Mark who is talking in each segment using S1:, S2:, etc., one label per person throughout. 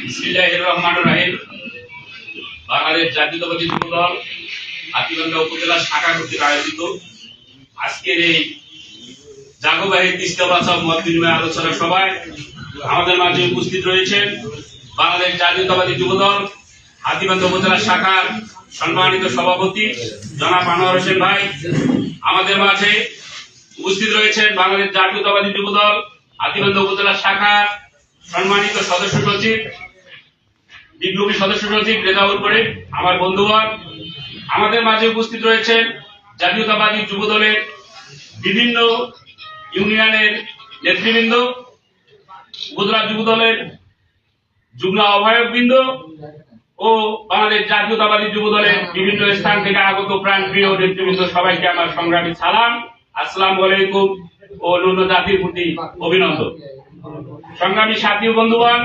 S1: বিসমিল্লাহির রহমানির রহিম। বাংলাদেশ জাতীয়তাবাদী যুবদল হাতীবান্ধা উপজেলা শাখা কর্তৃক আয়োজিত আজকের এই জাগোবাহী তিস্তা বাঁচাও মত বিনিময় আলোচনা সভায় আমাদের মাঝে উপস্থিত রয়েছেন বাংলাদেশ জাতীয়তাবাদী যুবদল হাতীবান্ধা উপজেলা শাখার সম্মানিত সভাপতি জনাব আনোয়ার হোসেন ভাই। আমাদের মাঝে উপস্থিত রয়েছেন বাংলাদেশ জাতীয়তাবাদী যুবদল হাতীবান্ধা উপজেলা শাখার সম্মানিত সদস্য সচিব বিপ্লবী সদস্য সচিব রেজাউল করিম আমার বন্ধুগণ। আমাদের মাঝে উপস্থিত রয়েছেন জাতীয়তাবাদী যুবদলের বিভিন্ন ইউনিয়নের নেতৃবৃন্দ, উপজেলা যুবদলের যুগ্ম আহ্বায়কবৃন্দ ও বাংলাদেশ জাতীয়তাবাদী যুবদলের বিভিন্ন স্থান থেকে আগত প্রাণপ্রিয় নেতৃবৃন্দ, সবাইকে আমার সংগ্রামী সালাম, আসসালামু আলাইকুম ও নুন জাতির প্রতি অভিনন্দন। সংগ্রামী সাথী ও বন্ধুগণ,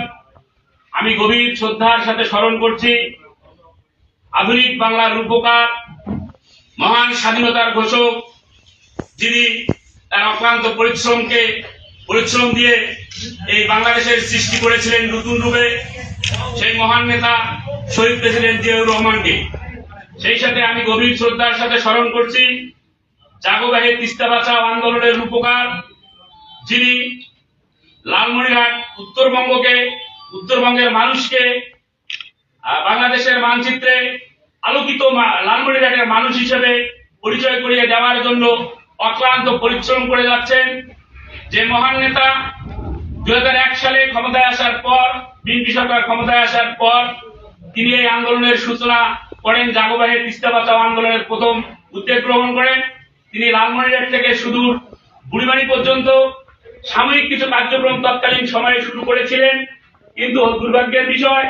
S1: আমি গভীর শ্রদ্ধার সাথে স্মরণ করছি আধুনিক বাংলার রূপকার, মহান স্বাধীনতার ঘোষক, যিনি তার অক্লান্ত পরিশ্রম দিয়ে এই বাংলাদেশের সৃষ্টি করেছিলেন নতুন রূপে, সেই মহান নেতা শহীদ প্রেসিডেন্ট জিয়াউর রহমানকে। সেই সাথে আমি গভীর শ্রদ্ধার সাথে স্মরণ করছি জাগোবাহী তিস্তা বাঁচাও আন্দোলনের রূপকার, যিনি লালমনিরহাট উত্তরবঙ্গের মানুষকে বাংলাদেশের মানচিত্রে আলোকিত লালমনিরহাটের মানুষ হিসেবে পরিচয় করিয়ে দেওয়ার জন্য অক্লান্ত পরিশ্রম করে যাচ্ছেন। যে মহান নেতা 2001 সালে ক্ষমতায় আসার পর, বিএনপি সরকার ক্ষমতায় আসার পর তিনি এই আন্দোলনের সূচনা করেন, জাগোবাহী তিস্তা বাঁচাও আন্দোলনের প্রথম উদ্যোগ গ্রহণ করেন। তিনি লালমনিরহাট থেকে সুদূর বুড়িমারি পর্যন্ত সাময়িক কিছু কার্যক্রম তৎকালীন সময়ে শুরু করেছিলেন, কিন্তু দুর্ভাগ্যের বিষয়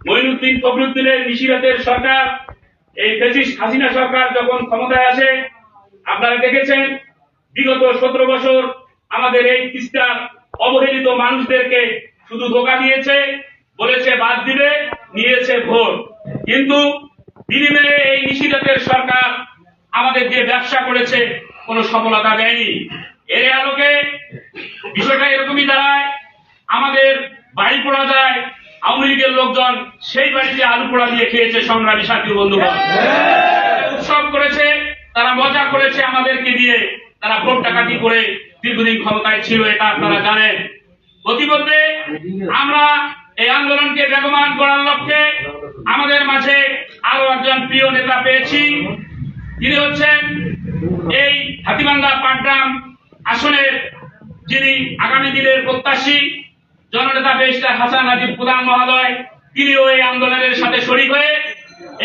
S1: মঈনুদ্দিন ফখরুদ্দিনের নিশিরাতের সরকার, এই ফ্যাসিস্ট হাসিনা সরকার যখন ক্ষমতায় আসে, আপনারা দেখেছেন বিগত 17 বছর আমাদের এই তিস্তার অবহেলিত মানুষদেরকে শুধু ধোঁকা দিয়েছে, বলেছে বাদ দিবে, নিয়েছে ভোট, কিন্তু বিনিময়ে এই নিশিরাতের সরকার আমাদের যে ব্যবসা করেছে কোনো সফলতা দেয়নি। এর আলোকে বিষয়টা এরকমই দাঁড়ায়, আমাদের বাড়ি পোড়া যায়, আওয়ামী লীগের লোকজন সেই বাড়িতে আলু পোড়া দিয়ে খেয়েছে। সংগ্রামী সাথী বন্ধুগণ, উৎসব করেছে, তারা মজা করেছে আমাদেরকে দিয়ে, তারা ভোট ডাকাতি করে দীর্ঘদিন ক্ষমতায় ছিল, এটা আপনারা জানেন। প্রতিমধ্যে আমরা এই আন্দোলনকে বেগবান করার লক্ষ্যে আমাদের মাঝে আরো একজন প্রিয় নেতা পেয়েছি। তিনি হচ্ছেন এই হাতীবান্ধা পাটগ্রাম আসনের যিনি আগামী দিনের প্রত্যাশী জননেতা ব্যারিস্টার হাসান নাজিব প্রধান মহোদয়। তিনিও এই আন্দোলনের সাথে শরীক হয়ে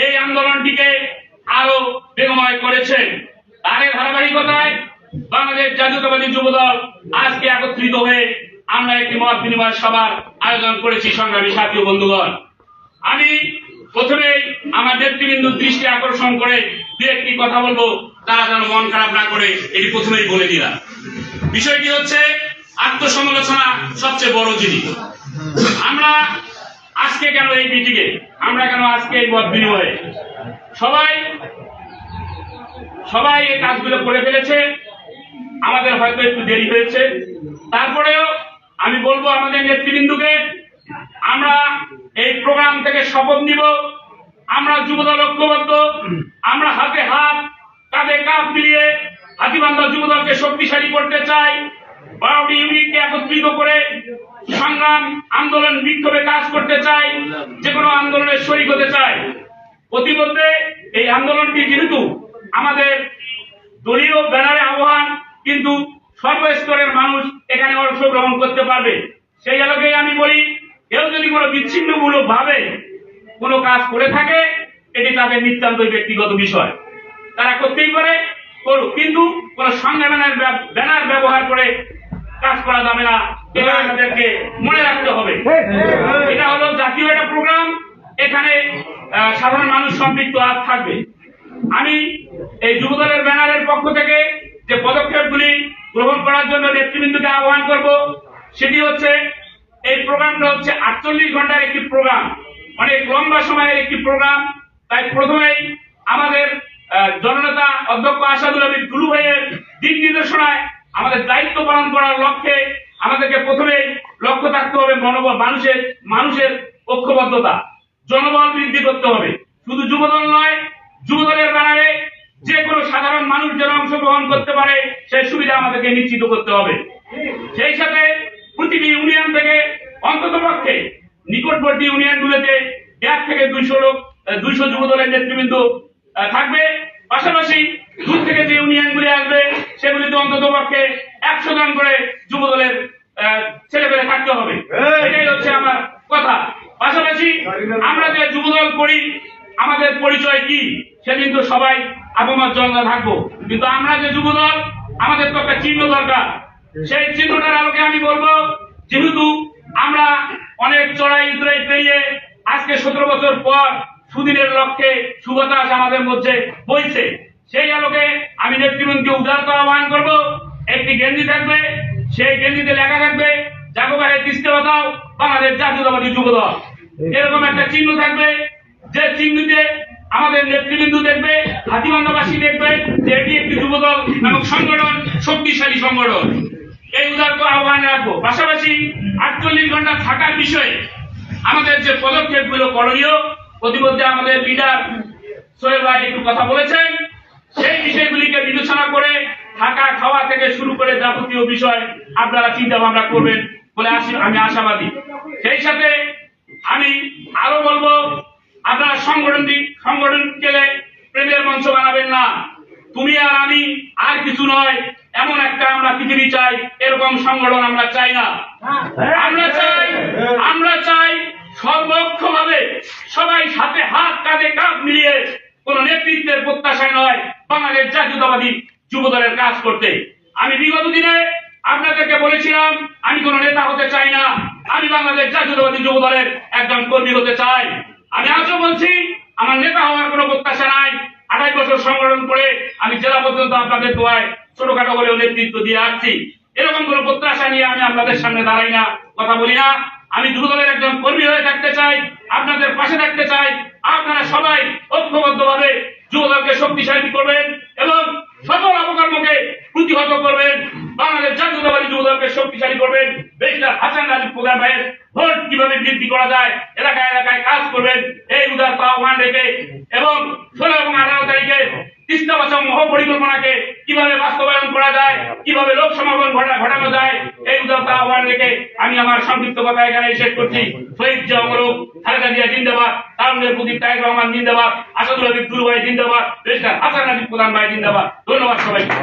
S1: এই আন্দোলনটিকে আরো বেগময় করেছেন। তার ধারাবাহিকতায় বাংলাদেশ জাতীয়তাবাদী যুবদল আজকে একত্রিত হয়ে আমরা একটি মত বিনিময় সভার আয়োজন করেছি। সংগ্রামী সাথী ও বন্ধুগণ, আমি প্রথমেই আমার নেতৃবৃন্দুর দৃষ্টি আকর্ষণ করে দু একটি কথা বলবো, তারা যেন মন খারাপ না করে, এটি প্রথমেই বলে দিলাম। বিষয়টি হচ্ছে আত্মসমালোচনা সবচেয়ে বড় জিনিস। আমরা আজকে কেন এই মিটিংয়ে, আমরা কেন আজকে এই মত বিনিময়ে, সবাই এই কাজগুলো করে ফেলেছে, আমাদের হয়তো একটু দেরি হয়েছে। তারপরেও আমি বলবো আমাদের নেতৃবৃন্দকে, আমরা এই প্রোগ্রাম থেকে শপথ নিব, আমরা যুবদল ঐক্যবদ্ধ, আমরা হাতে হাত কাঁধে কাঁধ মিলিয়ে হাতীবান্ধা যুবদলকে শক্তিশালী করতে চাই। 12টি ইউনিটকে একত্রিত করে সংগ্রাম, আন্দোলন, বিক্ষোভে কাজ করতে চাই, যে কোনো আন্দোলনের শরীক হতে চাই। প্রতিমধ্যে এই আন্দোলনটি যেহেতু আমাদের দলীয় ব্যানারে আহ্বান, কিন্তু সর্বস্তরের মানুষ এখানে অংশগ্রহণ করতে পারবে। সেই আলোকেই আমি বলি, কেউ যদি কোনো বিচ্ছিন্নমূলক ভাবে কোনো কাজ করে থাকে, এটি তাদের নিতান্তই ব্যক্তিগত বিষয়, তারা করতেই পারে, করুক, কিন্তু কোন সংগ্রামের ব্যানার ব্যবহার করে কাজ করা যাবে না, এটা আমাদেরকে মনে রাখতে হবে। এটা হলো জাতীয় একটা প্রোগ্রাম, এখানে সাধারণ মানুষ সম্পৃক্ত থাকবে। আমি এই যুবদলের ব্যানারের পক্ষ থেকে যে পদক্ষেপগুলি গ্রহণ করার জন্য নেতৃবৃন্দকে আহ্বান করব, সেটি হচ্ছে এই প্রোগ্রামটা হচ্ছে 48 ঘন্টার একটি প্রোগ্রাম, অনেক লম্বা সময়ের একটি প্রোগ্রাম। তাই প্রথমেই আমাদের জননেতা অধ্যক্ষ আসাদুল আবিদ টুলু ভাইয়ের দিক নির্দেশনায় আমাদের দায়িত্ব পালন করার লক্ষ্যে আমাদেরকে প্রথমেই লক্ষ্য থাকতে হবে মানুষের ঐক্যবদ্ধতা, জনবল বৃদ্ধি করতে হবে। শুধু যুবদল নয়, যুবদলের ব্যানারে যে কোনো সাধারণ মানুষ যেন অংশগ্রহণ করতে পারে সেই সুবিধা আমাদেরকে নিশ্চিত করতে হবে। সেই সাথে প্রতিটি ইউনিয়ন থেকে অন্তত পক্ষে নিকটবর্তী ইউনিয়নগুলোতে 1 থেকে 200 যুবদলের নেতৃবৃন্দ থাকবে। পাশাপাশি দূর থেকে যে ইউনিয়নগুলি আসবে সেগুলিতে অন্তত পক্ষে 100 জন করে যুবদলের ছেলেপেলে থাকতে হবে। এটাই হচ্ছে আমার কথা। পাশাপাশি আমরা যে যুবদল করি, আমাদের পরিচয় কি সেদিন তো সবাই আপমত জনতা থাকবো, কিন্তু আমরা যে যুবদল আমাদের তো একটা চিহ্ন দরকার। সেই চিহ্নটার আলোকে আমি বলবো, যেহেতু আমরা অনেক চড়াই উতরাই পেরিয়ে আজকে 17 বছর পর সুদিনের লক্ষ্যে সুবাতাস আমাদের মধ্যে বইছে, সেই আলোকে আমি নেতৃবৃন্দকে উদারতা আহ্বান করব, একটি গেঞ্জি থাকবে, সেই গেঞ্জিতে লেখা থাকবে জাগোবাহে তিস্তে বাতাও বাংলাদেশ জাতীয়তাবাদী যুবদল। এরকম একটা চিহ্ন থাকবে, যে চিহ্নতে আমাদের নেতৃবৃন্দ দেখবে, হাতিবান্ধাবাসী দেখবে যে এটি একটি যুবদল এবং সংগঠন, শক্তিশালী সংগঠন। এই উদারতা আহ্বান রাখবো। পাশাপাশি 48 ঘন্টা থাকার বিষয়ে আমাদের যে পদক্ষেপগুলো করণীয়, প্রতিমধ্যে আমাদের লিডার সোহেল ভাই একটু কথা বলেছেন, সেই বিষয়গুলিকে বিবেচনা করে থাকা খাওয়া থেকে শুরু করে যাবতীয় বিষয় আপনারা চিন্তা ভাবনা করবেন বলে আমি আশাবাদী। সেই সাথে আমি আরো বলবো, আপনারা সংগঠন গেলে প্রেমের মঞ্চ বানাবেন না। তুমি আর আমি আর কিছু নয়, এমন একটা আমরা পৃথিবী চাই, এরকম সংগঠন আমরা চাই না। আমরা চাই সর্বক্ষভাবে সবাই সাথে হাত কাঁধে কাঁধ মিলিয়ে কোন নেতৃত্বের প্রত্যাশায় নয়, বাংলাদেশ জাতীয়তাবাদী যুবদলের কাজ করতে। আমি বিগত দিনে আপনাদেরকে বলেছিলাম আমি কোন নেতা হতে চাই না, আমি বাংলাদেশ জাতীয়তাবাদী যুবদলের একজন কর্মী হতে চাই। আমি আজও বলছি আমার নেতা হওয়ার কোনো প্রত্যাশা নাই। 28 বছর সংগঠন করে আমি জেলা পর্যন্ত আপনাদের দোয়ায় ছোটখাটো বলেও নেতৃত্ব দিয়ে আসছি। এরকম কোন প্রত্যাশা নিয়ে আমি আপনাদের সামনে দাঁড়াই না, কথা বলি না। আমি যুবদলের একজন কর্মী হয়ে থাকতে চাই, আপনাদের পাশে থাকতে চাই। আপনারা সবাই ঐক্যবদ্ধভাবে যুবদলকে শক্তিশালী করবেন এবং সকল অপকর্মকে প্রতিহত করবেন, বাংলাদেশ জাতীয়তাবাদী যুবদলকে শক্তিশালী করবেন। ব্যারিস্টার হাসান রাজীব প্রধান ভাইয়ের ভোট কিভাবে বৃদ্ধি করা যায়, এলাকায় এলাকায় কাজ করবেন, এই উদারতা আহ্বান রেখে এবং 16 এবং 18 তারিখে তিস্তা বাঁচাও মহাপরিকল্পনাকে কিভাবে বাস্তবায়ন করা যায়, কিভাবে লোক সমাগম ঘটানো যায়, এই উদারতা আহ্বান রেখে আমি আমার সংক্ষিপ্ত কথা এখানে শেষ করছি। শহীদ জিয়া অমরক, খালেদা জিয়া জিন্দাবাদ, তারুণ্যের প্রতি তারেক রহমান জিন্দাবাদ, আসাদুল হাবিব দুরু ভাই জিন্দাবাদ, ব্যারিস্টার হাসান রাজীব প্রধান ভাই জিন্দাবাদ। ধন্যবাদ সবাইকে।